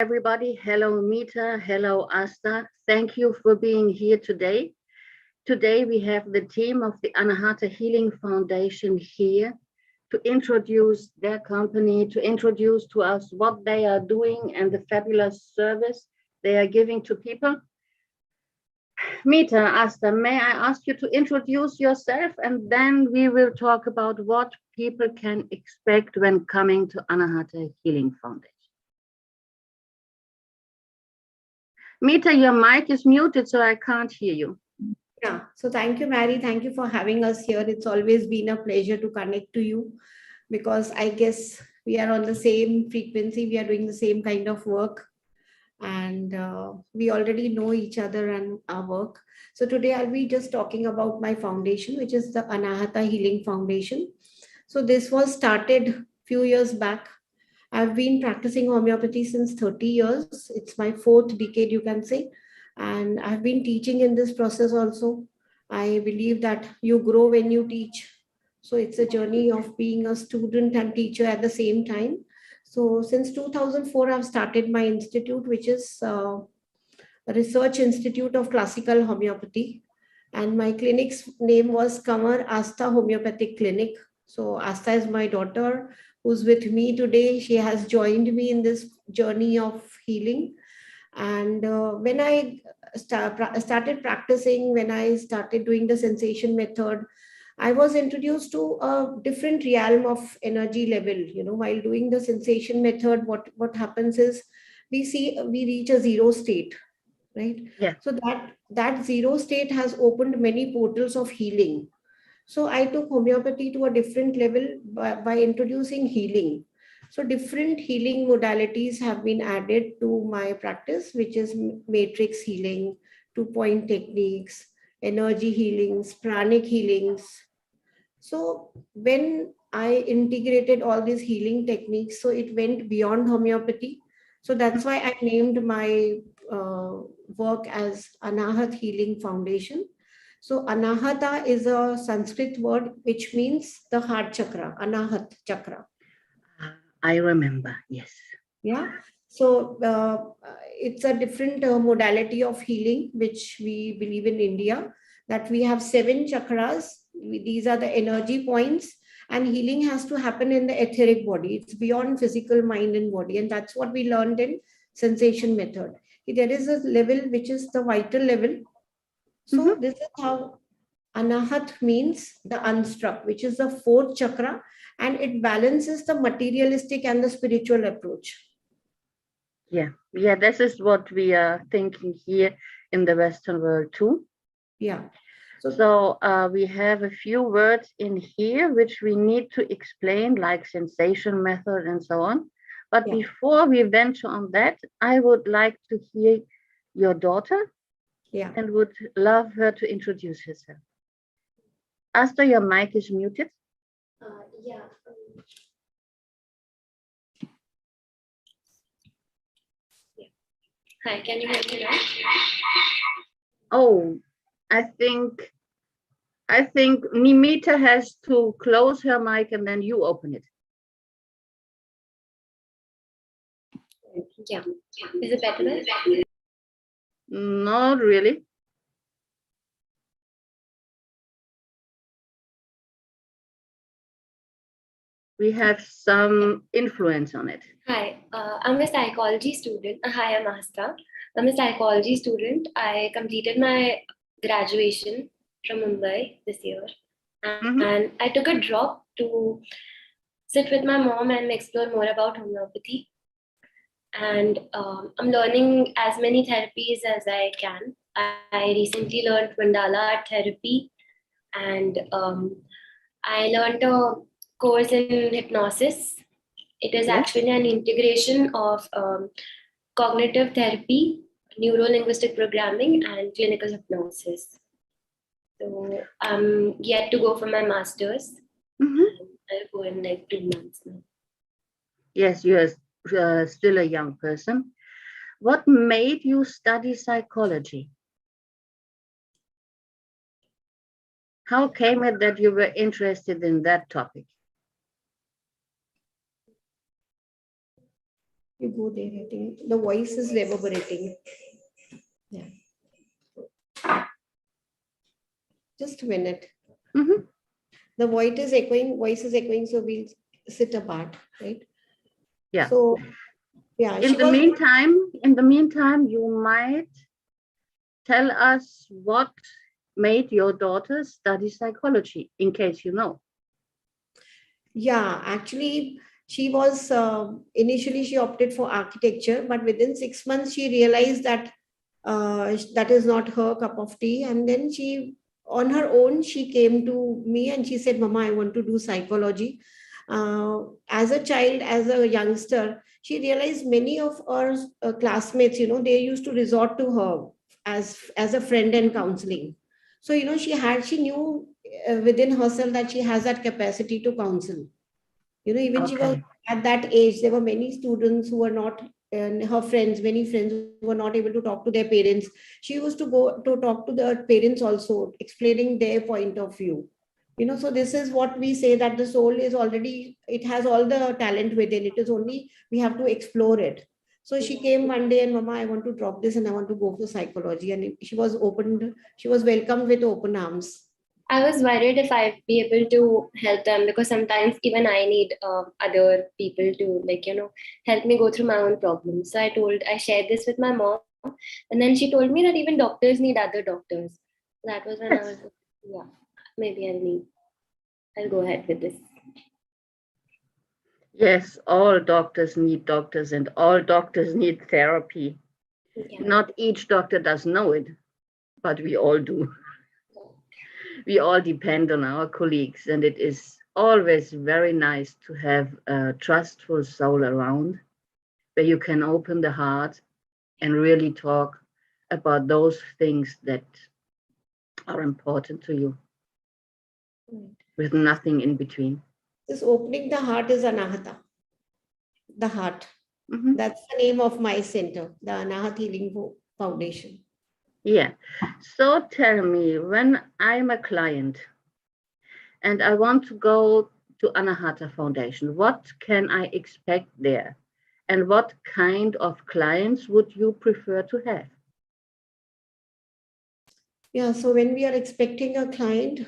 Everybody, hello Meeta, hello Asta. Thank you for being here today. Today we have the team of the Anahata Healing Foundation here to introduce their company, to introduce to us what they are doing and the fabulous service they are giving to people. Meeta, Asta, may I ask you to introduce yourself, and then we will talk about what people can expect when coming to Anahata Healing Foundation. Meeta, your mic is muted, so I can't hear you. Yeah, so thank you, Mary. Thank you for having us here. It's always been a pleasure to connect to you because I guess we are on the same frequency. We are doing the same kind of work, and we already know each other and our work. So today I'll be just talking about my foundation, which is the Anahata Healing Foundation. So this was started few years back. I've been practicing homeopathy since 30 years. It's my fourth decade, you can say. And I've been teaching in this process also. I believe that you grow when you teach. So it's a journey of being a student and teacher at the same time. So since 2004, I've started my institute, which is a Research Institute of Classical Homeopathy. And my clinic's name was Kanwar Aastha Homeopathic Clinic. So Aastha is my daughter who's with me today. She has joined me in this journey of healing. And when I started practicing, when I started doing the sensation method, I was introduced to a different realm of energy level. While doing the sensation method, what happens is we reach a zero state, right? Yeah. So that zero state has opened many portals of healing. So I took homeopathy to a different level by introducing healing. So different healing modalities have been added to my practice, which is matrix healing, 2-point techniques, energy healings, pranic healings. So when I integrated all these healing techniques, so it went beyond homeopathy. So that's why I named my work as Anahata Healing Foundation. So Anahata is a Sanskrit word which means the heart chakra, Anahat chakra. I remember, yes. Yeah. So it's a different modality of healing which we believe in India, that we have 7 chakras. These are the energy points, and healing has to happen in the etheric body. It's beyond physical mind and body, and that's what we learned in sensation method. There is a level which is the vital level. So this is how Anahat means the unstruck, which is the 4th chakra, and it balances the materialistic and the spiritual approach. Yeah, this is what we are thinking here in the Western world too. Yeah. So we have a few words in here which we need to explain, like sensation method and so on. But before we venture on that, I would like to hear your daughter. Yeah. And would love her to introduce herself. Asta, your mic is muted. Yeah. Hi, can you hear me now? Oh, I think Meeta has to close her mic and then you open it. Yeah. Is it better then? Not really. We have some influence on it. Hi, I'm a psychology student. Hi, I'm Aastha. I'm a psychology student. I completed my graduation from Mumbai this year. And I took a drop to sit with my mom and explore more about homeopathy. And I'm learning as many therapies as I can. I recently learned mandala art therapy, and I learned a course in hypnosis. It is actually an integration of cognitive therapy, neuro-linguistic programming, and clinical hypnosis. So I'm yet to go for my master's. I'll go in like 2 months now. Yes, you are still a young person. What made you study psychology? How came it that you were interested in that topic? You go there, I think the voice is reverberating. Yeah. Just a minute. Mm-hmm. The voice is echoing, so we'll sit apart, right? Yeah. So yeah, In the meantime, you might tell us what made your daughter study psychology, in case you know. Yeah, actually, she was initially she opted for architecture, but within 6 months she realized that that is not her cup of tea, and then she, on her own, she came to me and she said, "Mama, I want to do psychology." As a child, as a youngster, she realized many of our classmates, they used to resort to her as a friend and counseling. So she knew within herself that she has that capacity to counsel. Even she was Okay. at that age, there were many students who were not, and her friends, many friends who were not able to talk to their parents. She used to go to talk to their parents also, explaining their point of view. So this is what we say, that the soul is already, it has all the talent within it, is only we have to explore it. So she came one day and, "Mama, I want to drop this and I want to go for psychology." And she was welcomed with open arms. I was worried if I'd be able to help them, because sometimes even I need other people to, like, help me go through my own problems. So I shared this with my mom, and then she told me that even doctors need other doctors. That was when I was, Yes. yeah, maybe I'll go ahead with this. Yes, all doctors need doctors and all doctors need therapy. Yeah. Not each doctor does know it, but we all do. We all depend on our colleagues, and it is always very nice to have a trustful soul around where you can open the heart and really talk about those things that are important to you Right. with nothing in between. This opening the heart is Anahata, the heart. Mhm. That's the name of my center, the Anahata Healing Foundation. Yeah. So tell me, when I'm a client and I want to go to Anahata Foundation, what can I expect there? And what kind of clients would you prefer to have? Yeah, so when we are expecting a client,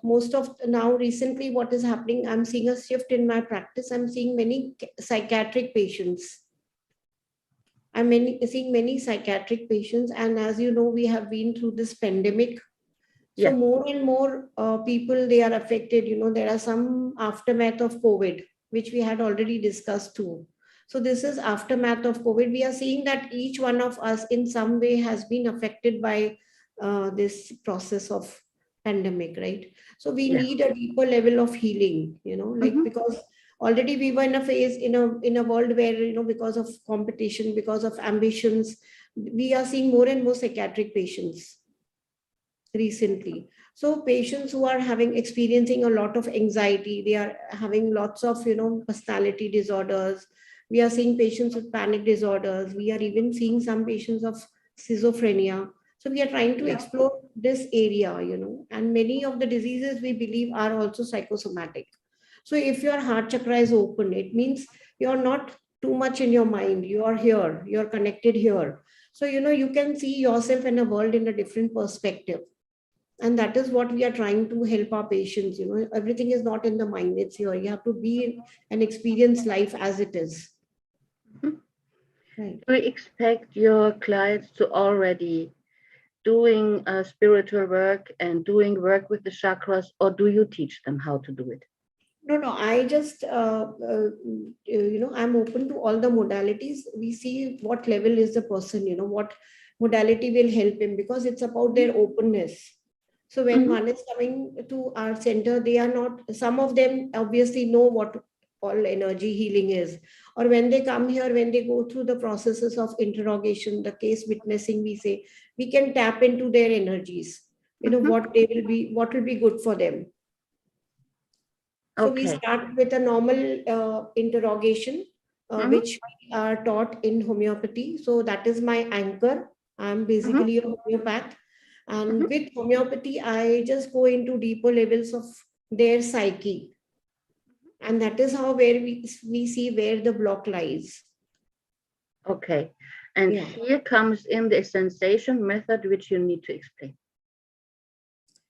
most of now recently, what is happening, I'm seeing a shift in my practice. I'm seeing many psychiatric patients. Seeing many psychiatric patients, and as you know, we have been through this pandemic. So Yeah. more and more people, they are affected. There are some aftermath of COVID, which we had already discussed too. So this is aftermath of COVID. We are seeing that each one of us in some way has been affected by this process of pandemic, right? So we Yeah. need a deeper level of healing, like, Mhm. because already we were in a phase, in a world where, because of competition, because of ambitions, we are seeing more and more psychiatric patients recently. So patients who are experiencing a lot of anxiety, they are having lots of personality disorders. We are seeing patients with panic disorders. We are even seeing some patients of schizophrenia. So we are trying to Yeah. explore this area, and many of the diseases we believe are also psychosomatic. So if your heart chakra is open, it means you're not too much in your mind. You are here, you're connected here. So you can see yourself in a world in a different perspective, and that is what we are trying to help our patients. Everything is not in the mind, it's here. You have to be and experience life as it is. Mhm. Right. Do you expect your clients to already doing spiritual work and doing work with the chakras, or do you teach them how to do it? No, I just I'm open to all the modalities. We see what level is the person, what modality will help him, because it's about their openness. So when Mhm. one is coming to our center, they are not, some of them obviously know what all energy healing is. Or when they come here, when they go through the processes of interrogation, the case witnessing, we say, we can tap into their energies, Mhm. what will be good for them. So we Okay. start with a normal interrogation, Mhm. which we are taught in homeopathy. So that is my anchor. I'm Mhm. basically a homeopath. Mhm. And with homeopathy, I just go into deeper levels of their psyche. And that is how where we see where the block lies. Okay. And here comes in the sensation method, which you need to explain.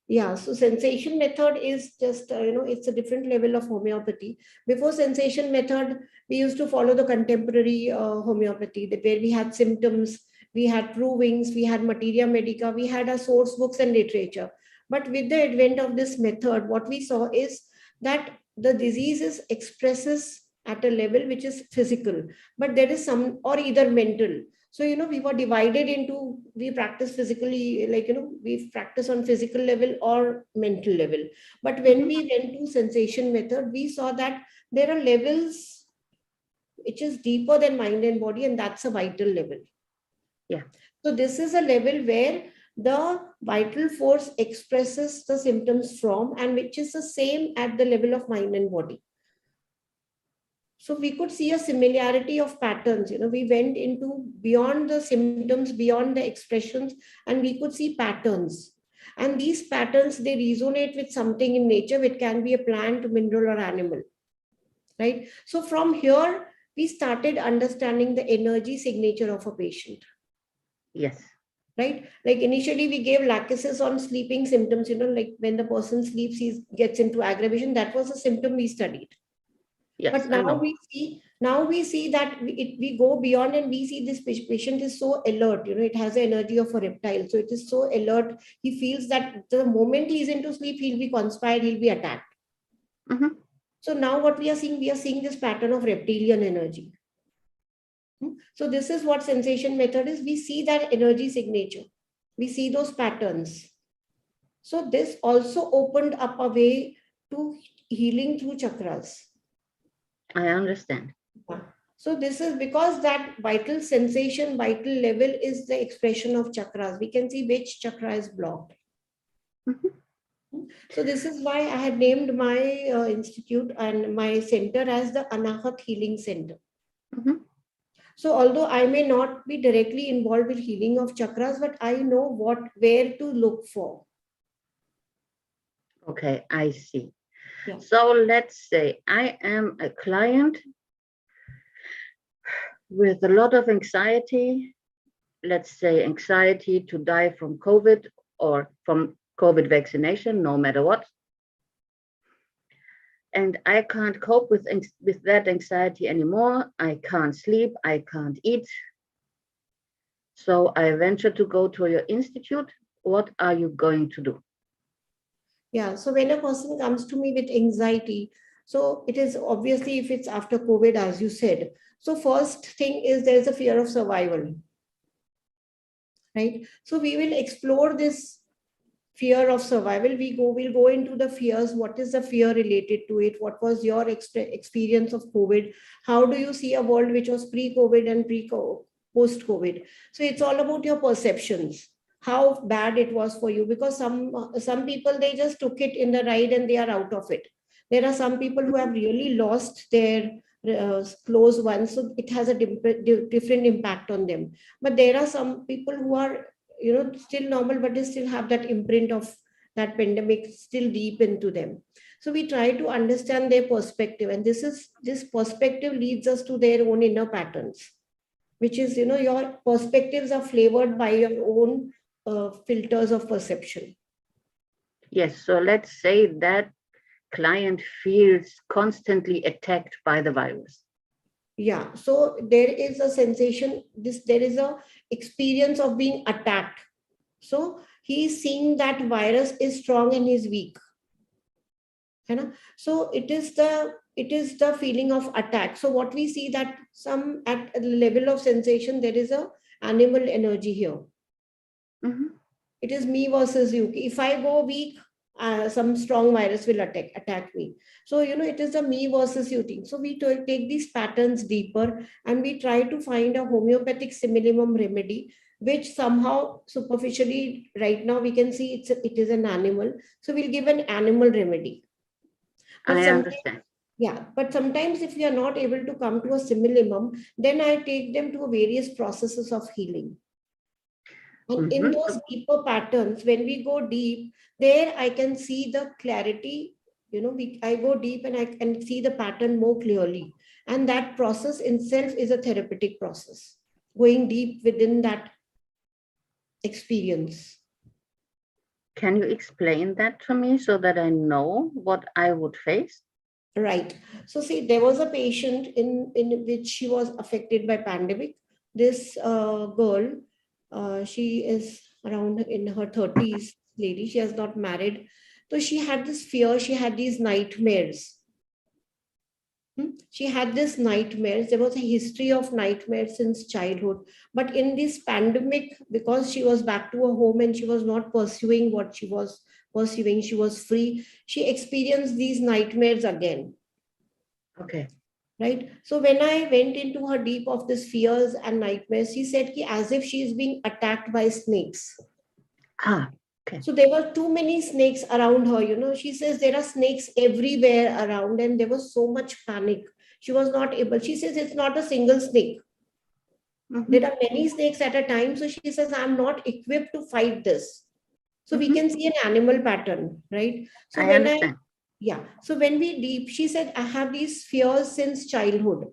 Yeah, so sensation method is just, it's a different level of homeopathy. Before sensation method, we used to follow the contemporary homeopathy, where we had symptoms, we had provings, we had materia medica, we had our source books and literature. But with the advent of this method, what we saw is that the diseases expresses at a level which is physical, but there is some, or either mental. So, we were divided into, we practice physically, we practice on physical level or mental level. But when we went to sensation method, we saw that there are levels which is deeper than mind and body, and that's a vital level. Yeah. So this is a level where the vital force expresses the symptoms from, and which is the same at the level of mind and body. So we could see a similarity of patterns. We went into beyond the symptoms, beyond the expressions, and we could see patterns. And these patterns, they resonate with something in nature. It can be a plant, mineral, or animal, right? So from here, we started understanding the energy signature of a patient. Yes. Right? Like initially we gave lachesis on sleeping symptoms, like when the person sleeps, he gets into aggravation. That was a symptom we studied. Yes, but now we see that we go beyond, and we see this patient is so alert. It has the energy of a reptile. So it is so alert. He feels that the moment he's into sleep, he'll be conspired, he'll be attacked. Mm-hmm. So now what we are seeing this pattern of reptilian energy. So this is what sensation method is. We see that energy signature. We see those patterns. So this also opened up a way to healing through chakras. I understand. So this is because that vital sensation, vital level is the expression of chakras. We can see which chakra is blocked. Mm-hmm. So this is why I had named my institute and my center as the Anahata Healing Center. Mm-hmm. So although I may not be directly involved with healing of chakras, but I know where to look for. Okay, I see. Yeah. So let's say I am a client with a lot of anxiety, let's say anxiety to die from COVID or from COVID vaccination, no matter what. And I can't cope with that anxiety anymore. I can't sleep, I can't eat. So I venture to go to your institute. What are you going to do? Yeah, so when a person comes to me with anxiety, so it is obviously if it's after COVID, as you said. So first thing is there's a fear of survival, right? So we will explore this fear of survival. We'll go into the fears. What is the fear related to it? What was your experience of COVID? How do you see a world which was pre-COVID and post-COVID? So it's all about your perceptions, how bad it was for you, because some people, they just took it in the ride and they are out of it. There are some people who have really lost their close ones, so it has a different impact on them. But there are some people who are still normal, but they still have that imprint of that pandemic still deep into them. So we try to understand their perspective, and this perspective leads us to their own inner patterns, which is your perspectives are flavored by your own filters of perception. Yes, so let's say that client feels constantly attacked by the virus. Yeah, so there is a sensation, there is a experience of being attacked. So he's seeing that virus is strong and he's weak. So it is the feeling of attack. So what we see that some at the level of sensation, there is a animal energy here. Mm-hmm. It is me versus you. If I go weak, some strong virus will attack me. So it is a me versus you thing. So we take these patterns deeper, and we try to find a homeopathic simillimum remedy, which somehow superficially right now we can see it is an animal. So we'll give an animal remedy. But I understand. Yeah, but sometimes if we are not able to come to a simillimum, then I take them to various processes of healing. And in those deeper patterns, when we go deep, there I can see the clarity. I go deep and I can see the pattern more clearly. And that process itself is a therapeutic process. going deep within that experience. Can you explain that to me so that I know what I would face? Right. So see, there was a patient in which she was affected by pandemic. This girl, she is around in her 30s, lady. She has not married. So she had this fear. She had these nightmares. She had this nightmares. There was a history of nightmares since childhood. But in this pandemic, because she was back to her home and she was not pursuing what she was pursuing, she was free. She experienced these nightmares again. Okay. Right. So when I went into her deep of these fears and nightmares, she said ki as if she is being attacked by snakes. Okay. So there were too many snakes around her. You know, she says there are snakes everywhere around, and there was so much panic. She was not able. She says it's not a single snake. There are many snakes at a time. So she says, I'm not equipped to fight this. So we can see an animal pattern, right? So I understand. So when we deep, she said, I have these fears since childhood.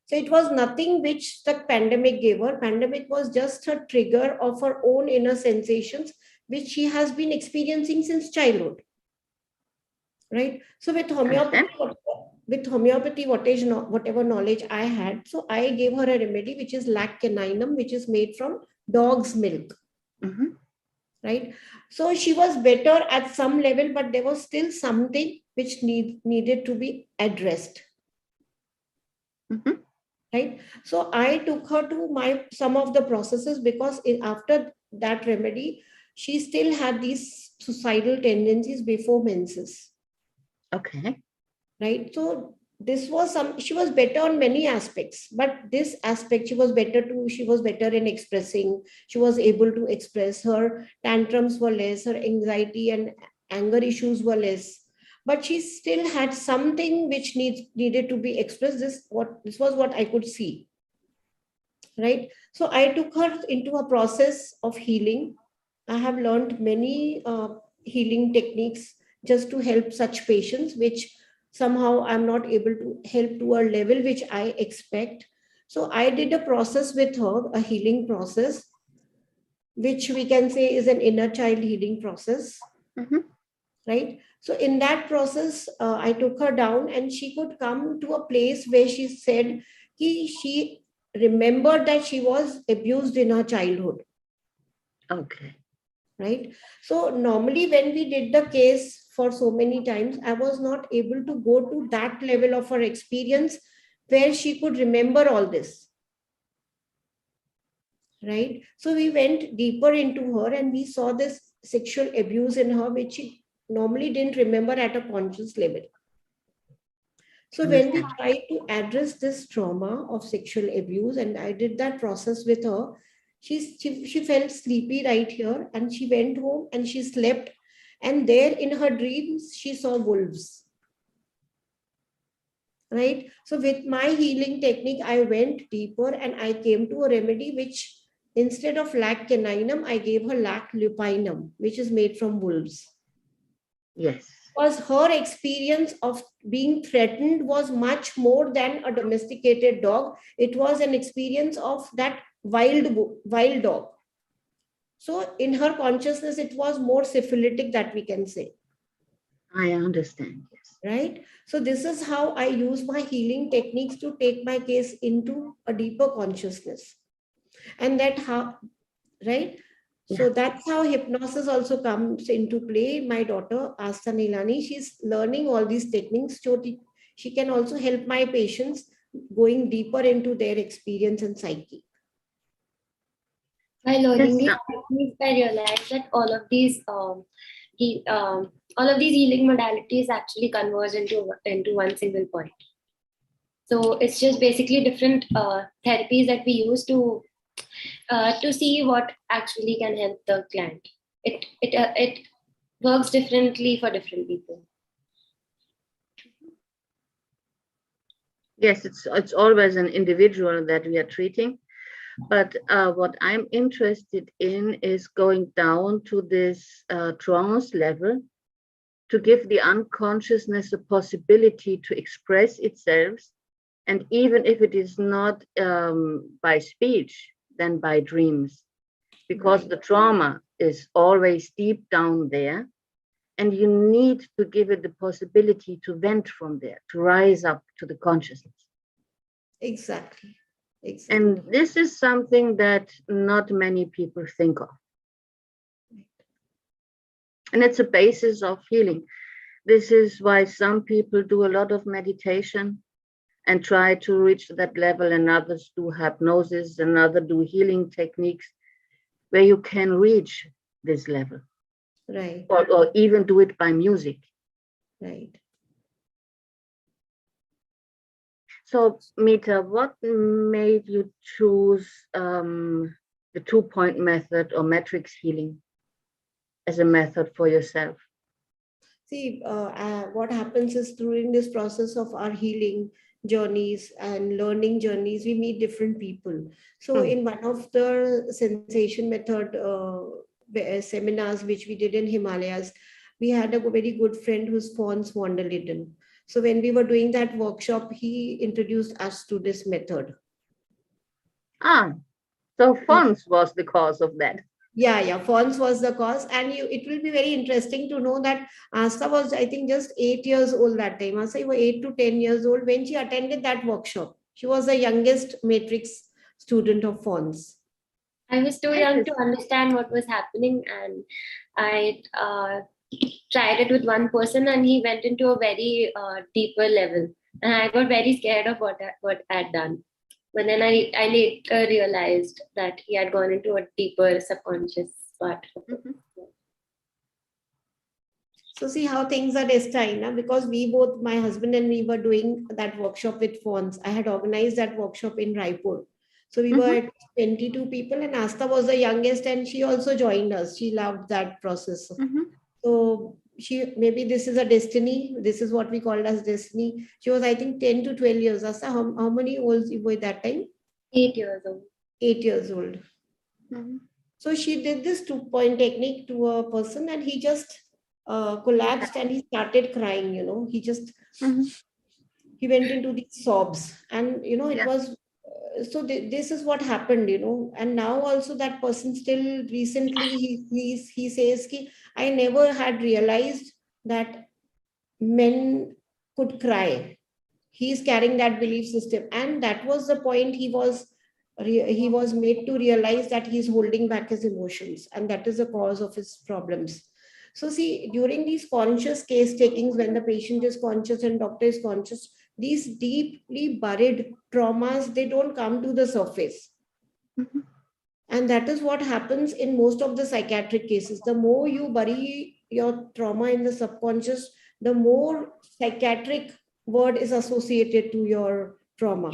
So it was nothing which the pandemic gave her. Pandemic was just a trigger of her own inner sensations, which she has been experiencing since childhood. Right. So with homeopathy, whatever knowledge I had, so I gave her a remedy which is lac caninum, which is made from dog's milk. Right. So she was better at some level, but there was still something which needed to be addressed. Right. So I took her to some of the processes, because after that remedy, she still had these suicidal tendencies before menses. Okay. Right. So this was she was better on many aspects, but this aspect she was better in expressing. She was able to express. Her tantrums were less, her anxiety and anger issues were less, but she still had something which needed to be expressed. This was what I could see. Right. So I took her into a process of healing. I have learned many healing techniques just to help such patients, which somehow I'm not able to help to a level which I expect. So I did a process with her, a healing process, which we can say is an inner child healing process. Right. So in that process, I took her down, and she could come to a place where she said she remembered that she was abused in her childhood. Okay. Right. So normally when we did the case for so many times, I was not able to go to that level of her experience where she could remember all this. Right. So we went deeper into her, and we saw this sexual abuse in her, which she normally didn't remember at a conscious level. So when we tried to address this trauma of sexual abuse, and I did that process with her, she felt sleepy right here, and she went home and she slept, and there in her dreams she saw wolves. Right. So with my healing technique, I went deeper and I came to a remedy which, instead of lac caninum, I gave her lac lupinum, which is made from wolves. Yes. Because her experience of being threatened was much more than a domesticated dog. It was an experience of that wild dog. So in her consciousness, it was more syphilitic, that we can say. I understand. Yes. Right. So this is how I use my healing techniques to take my case into a deeper consciousness. And right. So that's how hypnosis also comes into play. My daughter, Aastha Nihlani, she's learning all these techniques so she can also help my patients going deeper into their experience and psyche. By learning these techniques, I realized that all of these healing modalities actually converge into one single point. So it's just basically different therapies that we use to see what actually can help the client. It works differently for different people. Yes, it's always an individual that we are treating. But what I'm interested in is going down to this trance level, to give the unconsciousness a possibility to express itself And even if it is not by speech, then by dreams, because the trauma is always deep down there, and you need to give it the possibility to vent from there, to rise up to the consciousness. Exactly. And this is something that not many people think of. And it's a basis of healing. This is why some people do a lot of meditation and try to reach that level, and others do hypnosis, and others do healing techniques where you can reach this level. Right. Or even do it by music. Right. So, Meeta, what made you choose the 2-point method or matrix healing as a method for yourself? See, what happens is during this process of our healing journeys and learning journeys, we meet different people. So in one of the sensation method seminars, which we did in Himalayas, we had a very good friend whose Fons Wanderliden. So when we were doing that workshop, he introduced us to this method. So Fons was the cause of that. Yeah, Fons was the cause. And it will be very interesting to know that Aastha was, I think, just 8 years old that time. Aastha, you were 8 to 10 years old when she attended that workshop. She was the youngest matrix student of Fons. I was too young to understand what was happening, and I tried it with one person, and he went into a very deeper level, and I got very scared of what I had done. But then I later realized that he had gone into a deeper subconscious part. So see how things are destined, huh? Because we both, my husband and me, were doing that workshop with Fons. I had organized that workshop in Raipur. So we were at 22 people, and Aastha was the youngest, and she also joined us. She loved that process. So maybe this is a destiny. This is what we called as destiny. She was, I think, 10 to 12 years. Aastha, how many old you were at that time? 8 years old. 8 years old. So she did this 2-point technique to a person, and he just collapsed and he started crying. He just he went into these sobs, and it was so this is what happened. And now also that person still recently he says ki, I never had realized that men could cry. He's carrying that belief system, and that was the point he was made to realize that he's holding back his emotions, and that is the cause of his problems. So see, during these conscious case takings, when the patient is conscious and doctor is conscious, these deeply buried traumas, they don't come to the surface. And that is what happens in most of the psychiatric cases. The more you bury your trauma in the subconscious, the more psychiatric word is associated to your trauma.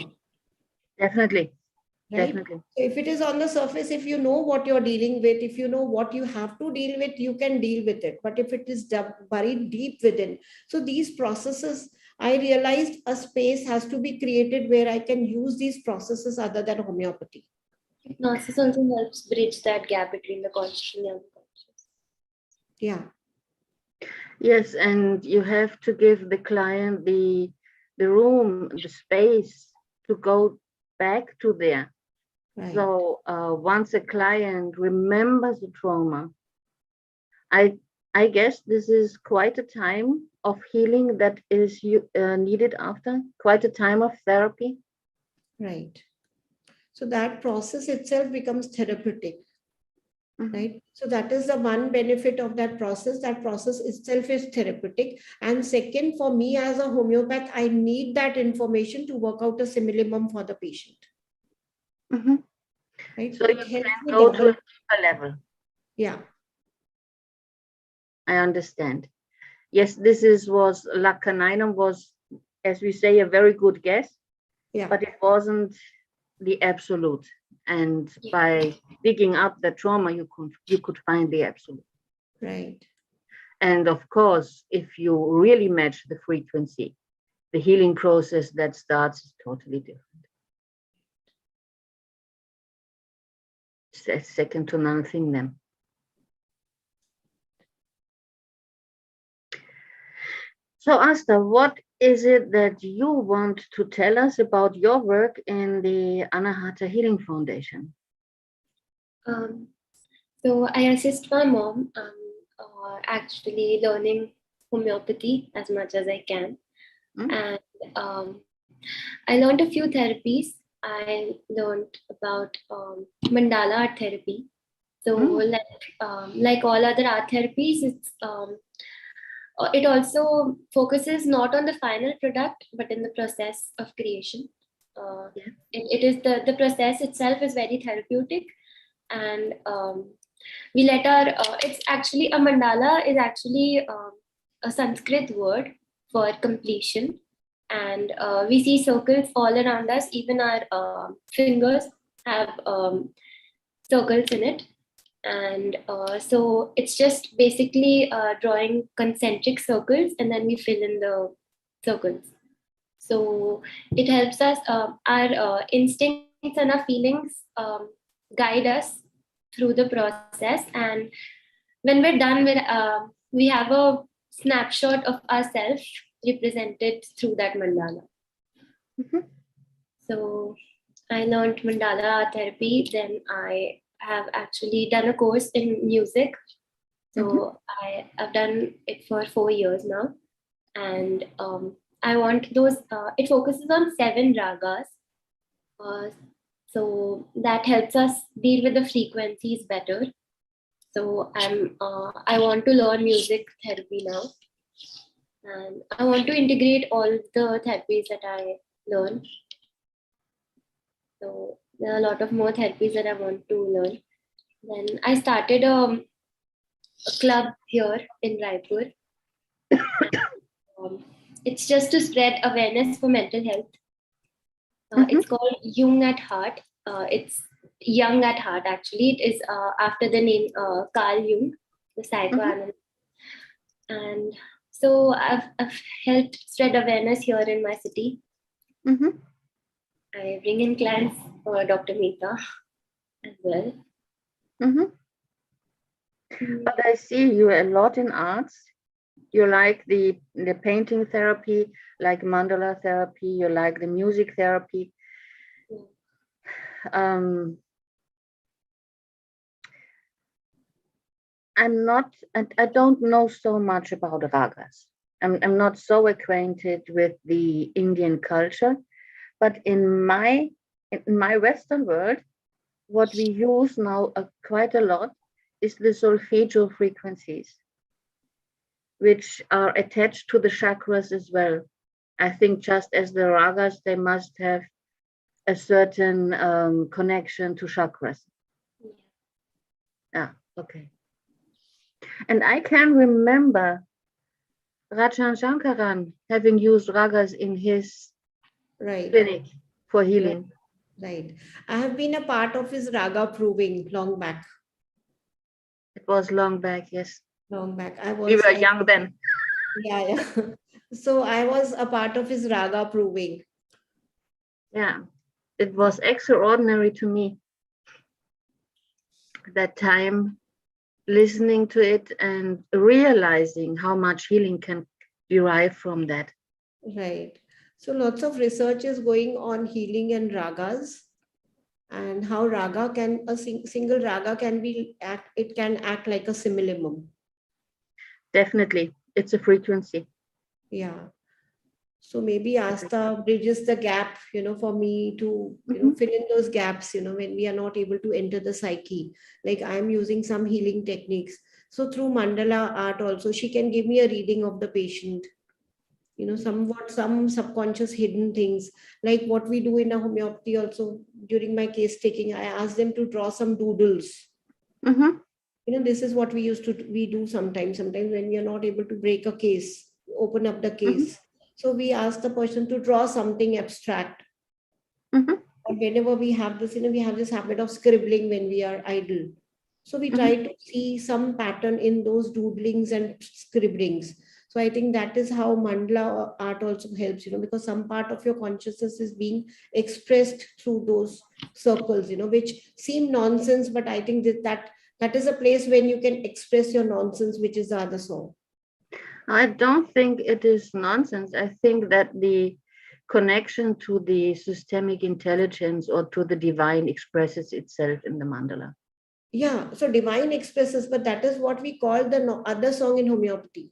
Definitely. Right? Definitely. So if it is on the surface, if you know what you're dealing with, if you know what you have to deal with, you can deal with it. But if it is buried deep within, so these processes, I realized a space has to be created where I can use these processes other than homeopathy. Hypnosis also helps bridge that gap between the conscious and the unconscious. Yeah. Yes, and you have to give the client the room, the space to go back to there. Right. So once a client remembers the trauma, I guess this is quite a time of healing that is needed after, quite a time of therapy. Right. So that process itself becomes therapeutic. Right. So that is the one benefit of that process. That process itself is therapeutic. And second, for me as a homeopath, I need that information to work out a simillimum for the patient. Right. So it helps me go to a deeper level. Yeah. I understand. Yes, was Lakanainam was, as we say, a very good guess. Yeah. But it wasn't the absolute. And by digging up the trauma, you could find the absolute. Right. And of course, if you really match the frequency, the healing process that starts is totally different. It's a second to none thing then. So Aastha, what is it that you want to tell us about your work in the Anahata Healing Foundation? So I assist my mom actually learning homeopathy as much as I can. And I learned a few therapies. I learned about mandala art therapy. So like all other art therapies, it also focuses not on the final product, but in the process of creation. It is the process itself is very therapeutic, and we let our it's actually a mandala is actually a Sanskrit word for completion, and we see circles all around us. Even our fingers have circles in it, and so it's just basically drawing concentric circles, and then we fill in the circles. So it helps us, our instincts and our feelings guide us through the process, and when we're done with we have a snapshot of ourselves represented through that mandala. So I learned mandala therapy, then I have actually done a course in music. So I have done it for 4 years now, and I want those it focuses on 7 ragas, so that helps us deal with the frequencies better. So I want to learn music therapy now, and I want to integrate all the therapies that I learn. So there are a lot of more therapies that I want to learn. Then I started a club here in Raipur. It's just to spread awareness for mental health. It's called Young at Heart. It's Young at Heart, actually. It is after the name Carl Jung, the psychoanalyst. And so I've helped spread awareness here in my city. I bring in clients for Dr. Meeta as well. But I see you a lot in arts. You like the painting therapy, like mandala therapy, you like the music therapy. I don't know so much about ragas. I'm not so acquainted with the Indian culture, but in my Western world, what we use now quite a lot is the solfeggio frequencies, which are attached to the chakras as well. I think just as the ragas, they must have a certain connection to chakras. Yeah, okay. And I can remember Rajan Shankaran having used ragas in his clinic for healing. Right. I have been a part of his raga proving long back. It was long back, yes. Long back. We were young then. Yeah. So I was a part of his raga proving. Yeah, it was extraordinary to me that time, listening to it and realizing how much healing can derive from that. Right. So lots of research is going on healing and ragas, and how raga can, a single raga can it can act like a simillimum. Definitely, it's a frequency. Yeah. So maybe Aastha bridges the gap, for me to, fill in those gaps, when we are not able to enter the psyche. Like I'm using some healing techniques. So through mandala art also, she can give me a reading of the patient, some subconscious hidden things, like what we do in a homeopathy also. During my case taking, I ask them to draw some doodles. This is what we do sometimes when we are not able to break a case, open up the case. So we ask the person to draw something abstract. Or whenever we have this, we have this habit of scribbling when we are idle. So we try to see some pattern in those doodlings and scribblings. So I think that is how mandala art also helps, because some part of your consciousness is being expressed through those circles, which seem nonsense, but I think that is a place when you can express your nonsense, which is the other soul. I don't think it is nonsense. I think that the connection to the systemic intelligence or to the divine expresses itself in the mandala. Yeah, so divine expresses, but that is what we call the other song in homeopathy.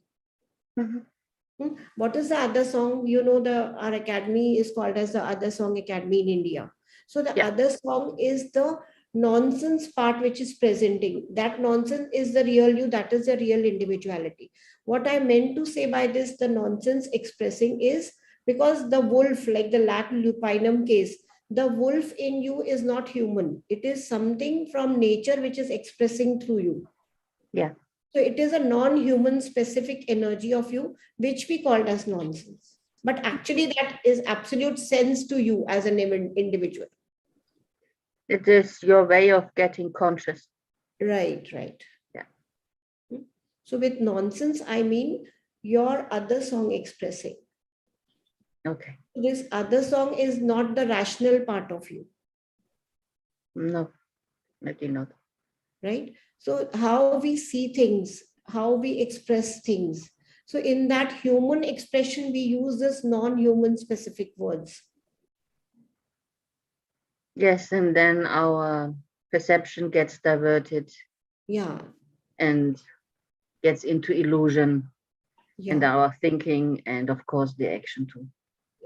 What is the other song? You know, our academy is called as the Other Song Academy in India. So the other song is the nonsense part which is presenting. That nonsense is the real you, that is the real individuality. What I meant to say by this, the nonsense expressing, is because the wolf, like the lac lupinum case, the wolf in you is not human. It is something from nature which is expressing through you. Yeah. So it is a non-human specific energy of you, which we called as nonsense. But actually that is absolute sense to you as an individual. It is your way of getting conscious. Right. Yeah. So with nonsense, I mean your other song expressing. Okay. This other song is not the rational part of you. No, maybe not. Right? So how we see things, how we express things. So in that human expression, we use this non-human specific words. Yes, and then our perception gets diverted. Yeah. And gets into illusion. Yeah. And our thinking and of course the action too.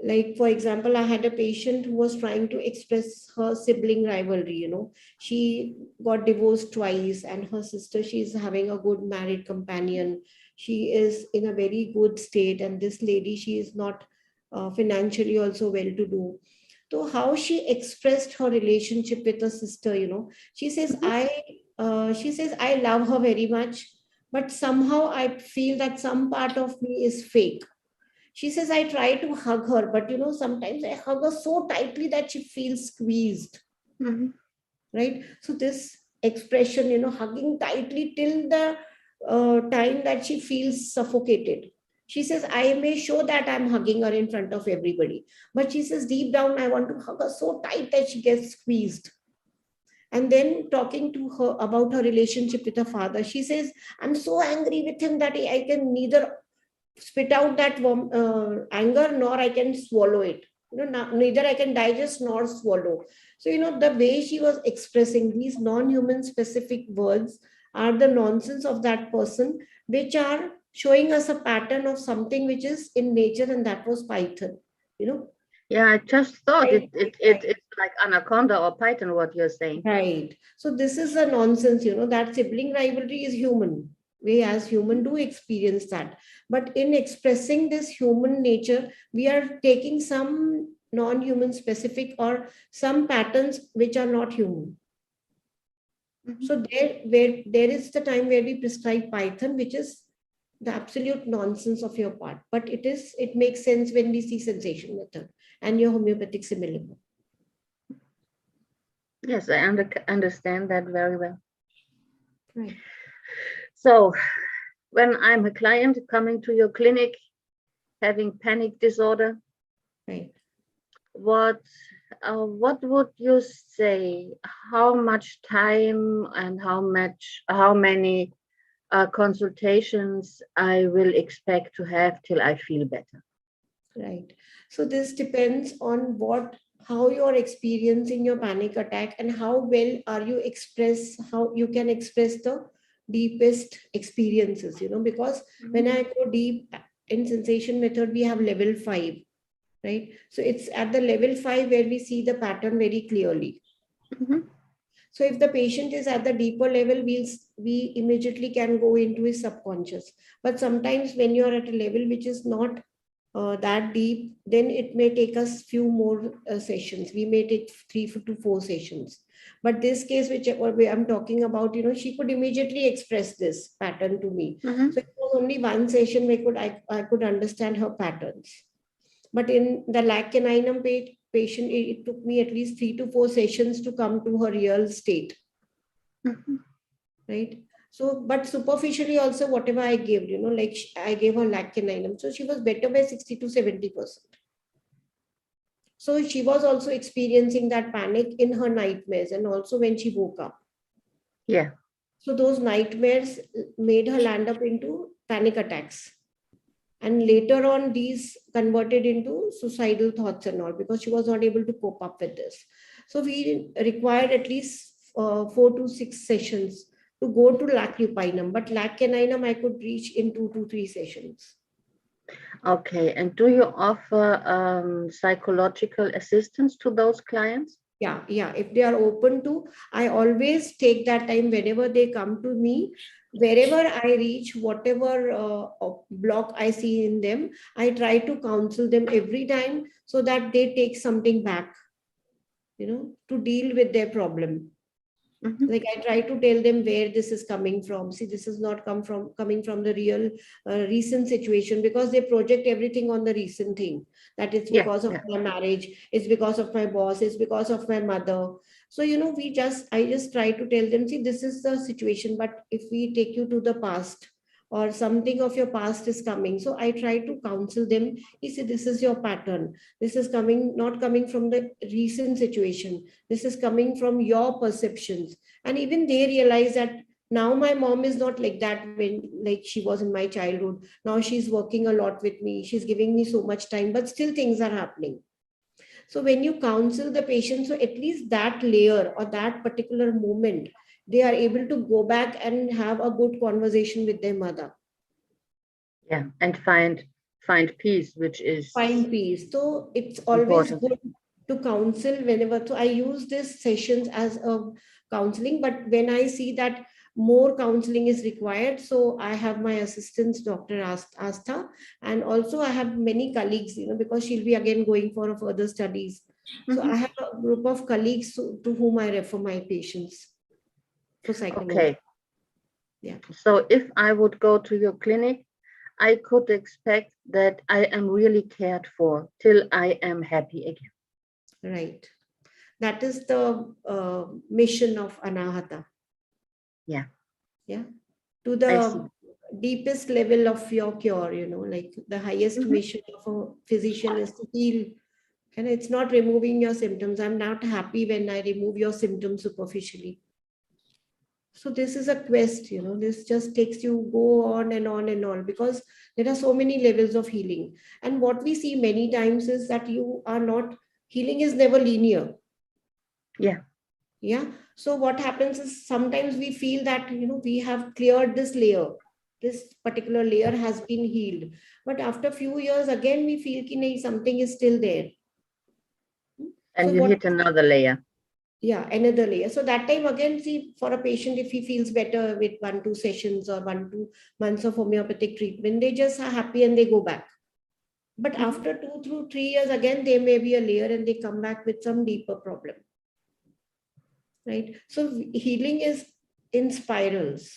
Like, for example, I had a patient who was trying to express her sibling rivalry. You know, she got divorced twice, and her sister, she's having a good married companion. She is in a very good state, and this lady, she is not financially also well to do. So how she expressed her relationship with her sister, you know, she says, I love her very much, but somehow I feel that some part of me is fake. She says, I try to hug her, but you know, sometimes I hug her so tightly that she feels squeezed. Right? So this expression, you know, hugging tightly till the time that she feels suffocated. She says, I may show that I'm hugging her in front of everybody, but she says, deep down, I want to hug her so tight that she gets squeezed. And then talking to her about her relationship with her father, she says, I'm so angry with him that I can neither spit out that anger nor I can swallow it. You know, neither I can digest nor swallow. So, you know, the way she was expressing these non-human specific words are the nonsense of that person, which are showing us a pattern of something which is in nature, and that was Python, you know. Yeah, I just thought it's like anaconda or python, what you're saying. Right. So this is a nonsense, you know, that sibling rivalry is human. We as human do experience that. But in expressing this human nature, we are taking some non-human specific or some patterns which are not human. So there is the time where we prescribe Python, which is the absolute nonsense of your part. But it makes sense when we see sensation method and your homeopathic simile. Yes, I understand that very well. Right. So when I'm a client coming to your clinic having panic disorder, right, what would you say? How much time and how many consultations I will expect to have till I feel better? Right. So this depends on how you're experiencing your panic attack and how well how you can express the deepest experiences, you know, because when I go deep in sensation method, we have level 5, right? So it's at the level 5 where we see the pattern very clearly. So if the patient is at the deeper level, we immediately can go into his subconscious. But sometimes when you're at a level which is not that deep, then it may take us few more sessions. We may take 3 to 4 sessions. But this case, which I'm talking about, you know, she could immediately express this pattern to me. So it was only one session where I could understand her patterns. But in the lac caninum patient, it took me at least 3 to 4 sessions to come to her real state. Right? So, but superficially also, whatever I gave, you know, like I gave her lac caninum. So she was better by 60 to 70%. So she was also experiencing that panic in her nightmares and also when she woke up. Yeah. So those nightmares made her land up into panic attacks. And later on, these converted into suicidal thoughts and all, because she was not able to cope up with this. So we required at least 4 to 6 sessions to go to lac lupinum, but lac caninum I could reach in 2 to 3 sessions. Okay, and do you offer psychological assistance to those clients? Yeah, if they are open to, I always take that time whenever they come to me, wherever I reach, whatever block I see in them, I try to counsel them every time so that they take something back, to deal with their problem. Like I try to tell them where this is coming from. See, this is not coming from the real recent situation, because they project everything on the recent thing, that it's because of my marriage, it's because of my boss, it's because of my mother. So I just try to tell them, see, this is the situation, but if we take you to the past, or something of your past is coming, so I try to counsel them. You see, this is your pattern, this is not coming from the recent situation, this is coming from your perceptions. And even they realize that now my mom is not like that when like she was in my childhood. Now she's working a lot with me, she's giving me so much time, but still things are happening. So when you counsel the patient, so at least that layer or that particular moment, they are able to go back and have a good conversation with their mother. Yeah, and find peace, which is Find peace. So it's always good to counsel whenever. So I use these sessions as a counseling, but when I see that more counseling is required, so I have my assistants, Dr. Aastha, and also I have many colleagues, because she'll be again going for further studies. So I have a group of colleagues to whom I refer my patients for psychology. Okay. Yeah. So if I would go to your clinic, I could expect that I am really cared for till I am happy again. Right. That is the mission of Anahata. Yeah. Yeah. To the deepest level of your cure, like the highest mission of a physician is to heal. And it's not removing your symptoms. I'm not happy when I remove your symptoms superficially. So this is a quest, this just takes you go on and on and on, because there are so many levels of healing. And what we see many times is that healing is never linear. Yeah. So what happens is sometimes we feel that, we have cleared this layer. This particular layer has been healed. But after a few years, again, we feel that something is still there. And so you hit another layer. Yeah, another layer. So that time again, see, for a patient, if he feels better with 1-2 sessions or 1-2 months of homeopathic treatment, they just are happy and they go back. But after 2 to 3 years, again, there may be a layer and they come back with some deeper problem. Right? So healing is in spirals.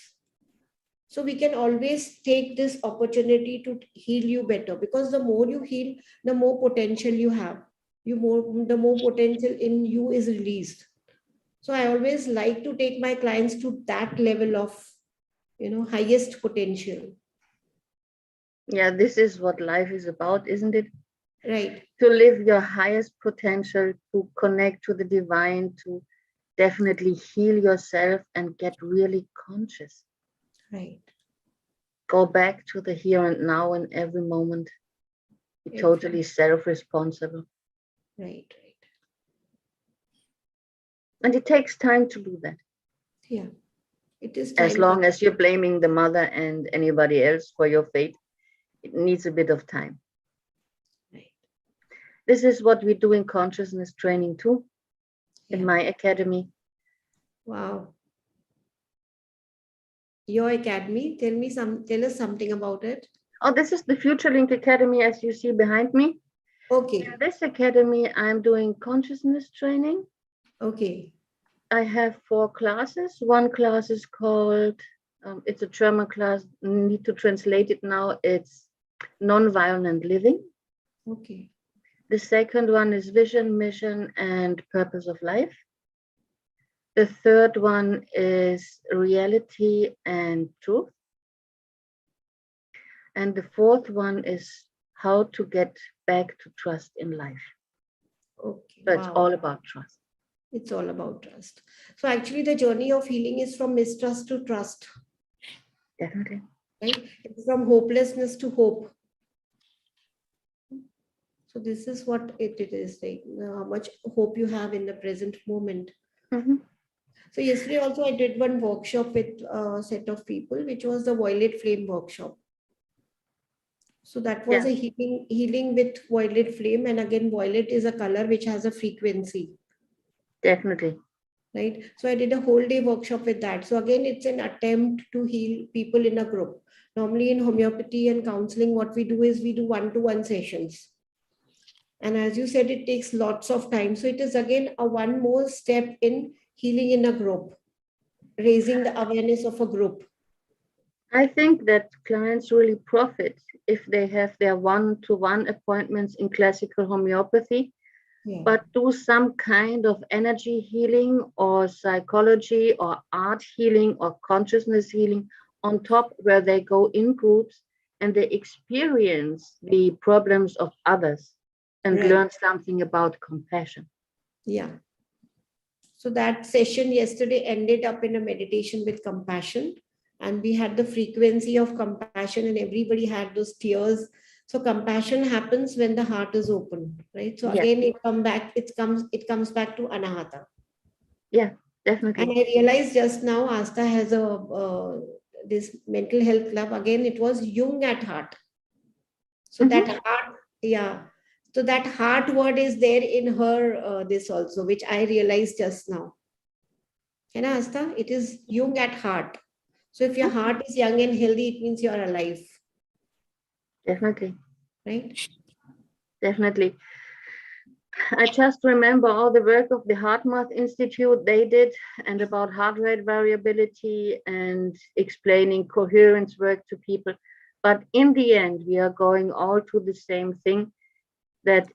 So we can always take this opportunity to heal you better, because the more you heal, the more potential you have. The more potential in you is released. So I always like to take my clients to that level of, highest potential. Yeah, this is what life is about, isn't it? Right. To live your highest potential, to connect to the divine, to definitely heal yourself and get really conscious. Right. Go back to the here and now in every moment. Be totally self-responsible. Right. And it takes time to do that. Yeah. It is time. As long as you're blaming the mother and anybody else for your fate, it needs a bit of time. Right. This is what we do in consciousness training too, in my academy. Wow. Your academy, tell us something about it. Oh, this is the FutureLink Academy, as you see behind me. Okay. In this academy, I'm doing consciousness training. Okay. I have 4 classes. One class is called, it's a German class, need to translate it now. It's non-violent living. Okay. The second one is vision, mission, and purpose of life. The third one is reality and truth. And the fourth one is how to get back to trust in life. Okay. So it's all about trust. It's all about trust. So actually the journey of healing is from mistrust to trust. Definitely. Right? It's from hopelessness to hope. So this is what it is, like how much hope you have in the present moment. So yesterday also I did one workshop with a set of people, which was the violet flame workshop. So that was a healing with violet flame. And again, violet is a color which has a frequency. Definitely. Right. So I did a whole day workshop with that. So again, it's an attempt to heal people in a group. Normally in homeopathy and counseling, what we do is we do one-to-one sessions. And as you said, it takes lots of time. So it is again a one more step in healing in a group, raising the awareness of a group. I think that clients really profit if they have their one-to-one appointments in classical homeopathy, but do some kind of energy healing or psychology or art healing or consciousness healing on top, where they go in groups and they experience the problems of others and learn something about compassion. Yeah. So that session yesterday ended up in a meditation with compassion. And we had the frequency of compassion and everybody had those tears. So compassion happens when the heart is open, right? So again, it comes back to Anahata. Yeah, definitely. And I realized just now Aastha has a this mental health club. Again, it was Jung at heart. So that heart, so that heart word is there in her this also, which I realized just now. You know, Aastha, it is Jung at heart. So if your heart is young and healthy, it means you are alive. Definitely. Right? Definitely. I just remember all the work of the HeartMath Institute they did, and about heart rate variability and explaining coherence work to people. But in the end, we are going all to the same thing, that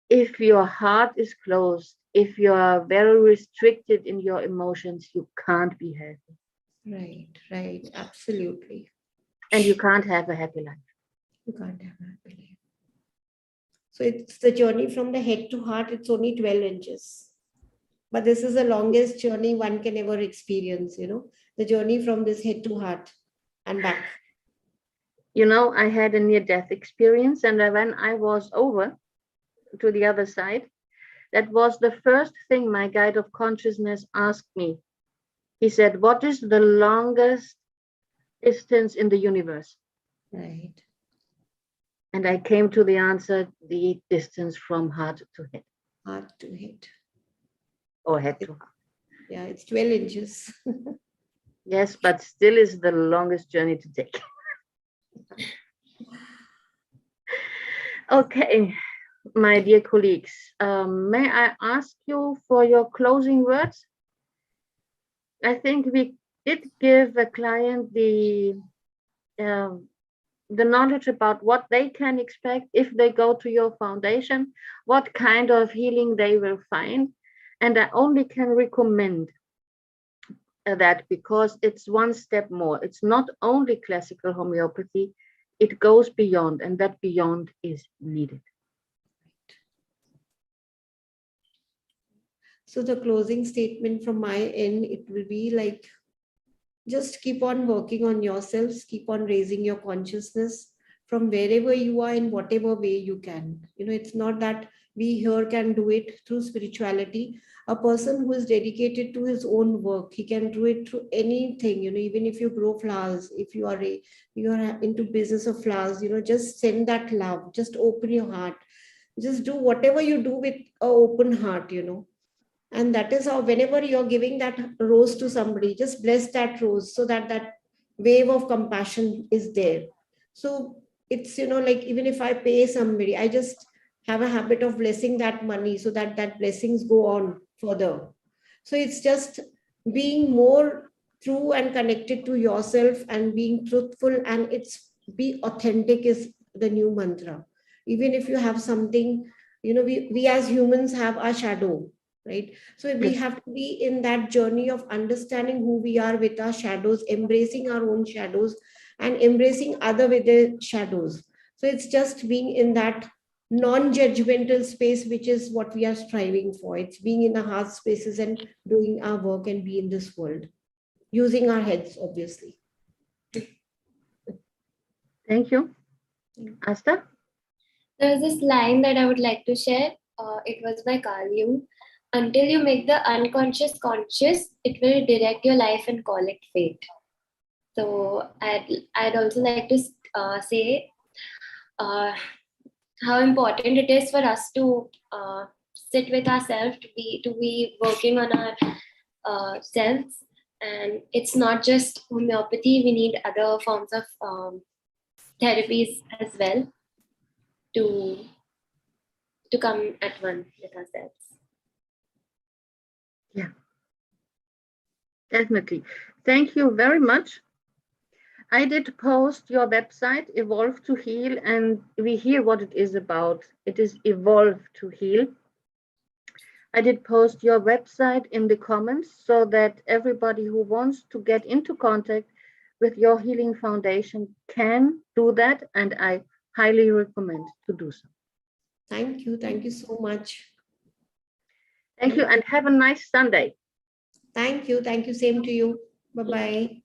if your heart is closed, if you are very restricted in your emotions, you can't be healthy. Right. Absolutely. And you can't have a happy life. You can't have a happy life. So it's the journey from the head to heart. It's only 12 inches. But this is the longest journey one can ever experience, you know, the journey from this head to heart and back. You know, I had a near-death experience, and when I was over to the other side, that was the first thing my guide of consciousness asked me. He said, "What is the longest distance in the universe?" Right. And I came to the answer, the distance from heart to head. Heart to head. Or head to heart. Yeah, it's 12 inches. Yes, but still is the longest journey to take. Okay, my dear colleagues, may I ask you for your closing words? I think we did give a client the knowledge about what they can expect if they go to your foundation, what kind of healing they will find. And I only can recommend that, because it's one step more. It's not only classical homeopathy, it goes beyond, and that beyond is needed. So the closing statement from my end, it will be like, just keep on working on yourselves, keep on raising your consciousness from wherever you are in whatever way you can. You know, it's not that we here can do it through spirituality. A person who is dedicated to his own work, he can do it through anything. You know, even if you grow flowers, if you are into business of flowers, you know, just send that love, just open your heart, just do whatever you do with an open heart, you know. And that is how, whenever you're giving that rose to somebody, just bless that rose so that that wave of compassion is there. So it's, you know, like, even if I pay somebody, I just have a habit of blessing that money so that that blessings go on further. So it's just being more true and connected to yourself and being truthful, and it's be authentic is the new mantra. Even if you have something, you know, we as humans have our shadow, right? So we have to be in that journey of understanding who we are with our shadows, embracing our own shadows and embracing other with their shadows. So it's just being in that non-judgmental space, which is what we are striving for. It's being in the heart spaces and doing our work and be in this world, using our heads, obviously. Thank you. Aastha? There's this line that I would like to share. It was by Carl Jung. Until you make the unconscious conscious, it will direct your life and call it fate. So I'd also like to say how important it is for us to sit with ourselves, to be working on our selves. And it's not just homeopathy, we need other forms of therapies as well to come at one with ourselves. Yeah, definitely. Thank you very much. I did post your website, Evolve to Heal, and we hear what it is about. It is Evolve to Heal. I did post your website in the comments so that everybody who wants to get into contact with your healing foundation can do that, and I highly recommend to do so. Thank you. Thank you so much. Thank you, and have a nice Sunday. Thank you. Thank you. Same to you. Bye-bye.